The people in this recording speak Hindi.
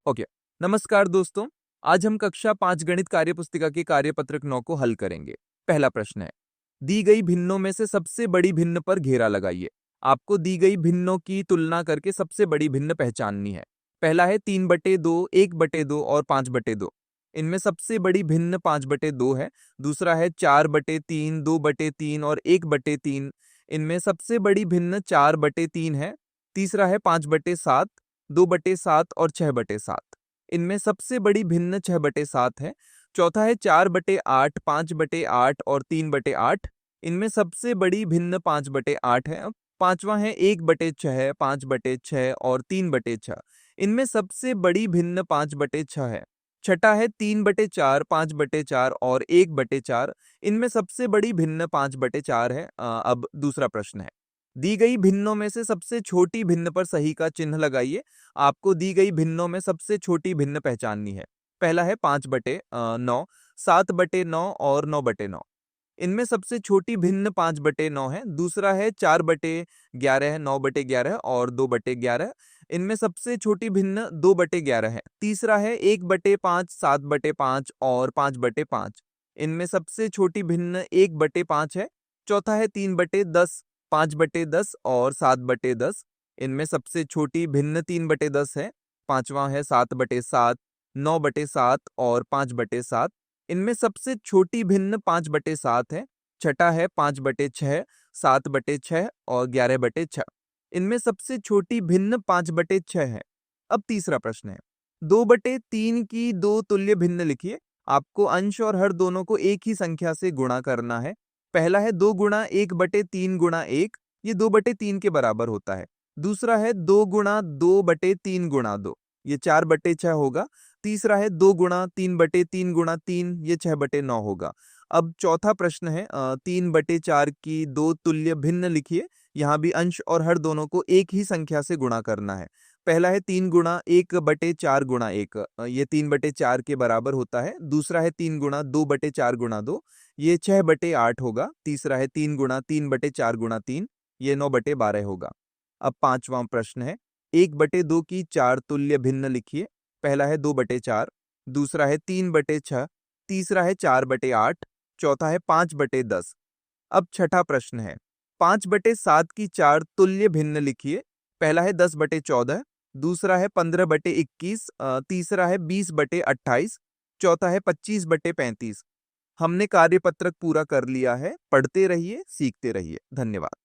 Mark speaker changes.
Speaker 1: ओके। नमस्कार दोस्तों। आज हम कक्षा 5 गणित कार्यपुस्तिका के कार्यपत्रक 9 को हल करेंगे। पहला प्रश्न है, दी गई भिन्नों में से सबसे बड़ी भिन्न पर घेरा लगाइए। आपको दी गई भिन्नों की तुलना करके सबसे बड़ी भिन्न पहचाननी है। पहला है 3/2, 1/2 और 5/2। इनमें सबसे बड़ी भिन्न 5/2 है। दूसरा है 4/3, 2/3 और 1/3। इनमें सबसे बड़ी भिन्न 4/3 है। तीसरा है 5/7, 2/7 और 6/7। इनमें सबसे बड़ी भिन्न 6/7 है। चौथा है 4/8, 5/8 और 3/8। इनमें सबसे बड़ी भिन्न 5/8 है। पांचवा है 1/6, 5/6 और 3/6। इनमें सबसे बड़ी भिन्न 5/6 है। छठा है 3/4, 5/4 और 1/4। इनमें सबसे बड़ी भिन्न 5/4 है। अब दूसरा प्रश्न है, दी गई भिन्नों में से सबसे छोटी भिन्न पर सही का चिन्ह लगाइए। आपको दी गई भिन्नों में सबसे छोटी भिन्न पहचाननी है। पहला है 5/9, 7/9 और 9/9। इनमें सबसे छोटी भिन्न 5/9 है। दूसरा है 4/11, 9/11 और 2/11। इनमें सबसे छोटी भिन्न 2/11 है। तीसरा है 1/5, 7/5 और 5/5। इनमें सबसे छोटी भिन्न 1/5 है। चौथा है 3/10, 5/10 और 7/10। इनमें सबसे छोटी भिन्न 3/10 है। पांचवा है 7/7, 9/7 और 5/7। इनमें सबसे छोटी भिन्न 5/7 है। छठा है 5/6, 7/6 और 11/6। इनमें सबसे छोटी भिन्न 5/6 है। अब तीसरा प्रश्न है, 2/3 की दो तुल्य भिन्न लिखिए। आपको अंश और हर दोनों को एक ही संख्या से गुणा करना है। पहला है 2 गुणा 1/3 गुणा 1, ये 2/3 के बराबर होता है। दूसरा है 2 गुणा 2/3 गुणा 2, ये 4/6 होगा। तीसरा है 2 गुणा 3/3 गुणा 3, ये 6/9 होगा। अब चौथा प्रश्न है, 3/4 की दो तुल्य भिन्न लिखिए। यहाँ भी अंश और हर दोनों को एक ही संख्या से गुणा करना है। पहला है 3 गुणा 1/4 गुणा 1, ये 3/4 के बराबर होता है। दूसरा है 3 गुणा 2/4 गुणा 2, ये 6/8 होगा। तीसरा है 3 गुणा 3/4 गुणा 3, ये 9/12 होगा। अब पांचवा प्रश्न है, 1/2 की 4 तुल्य भिन्न लिखिए। पहला है 2/4, दूसरा है 3/6, तीसरा है 4/8, चौथा है 5/10। अब छठा प्रश्न है, 5/7 की 4 तुल्य भिन्न लिखिए। पहला है 10/14, दूसरा है 15/21, तीसरा है 20/28, चौथा है 25/35। हमने कार्यपत्रक पूरा कर लिया है। पढ़ते रहिए, सीखते रहिए। धन्यवाद।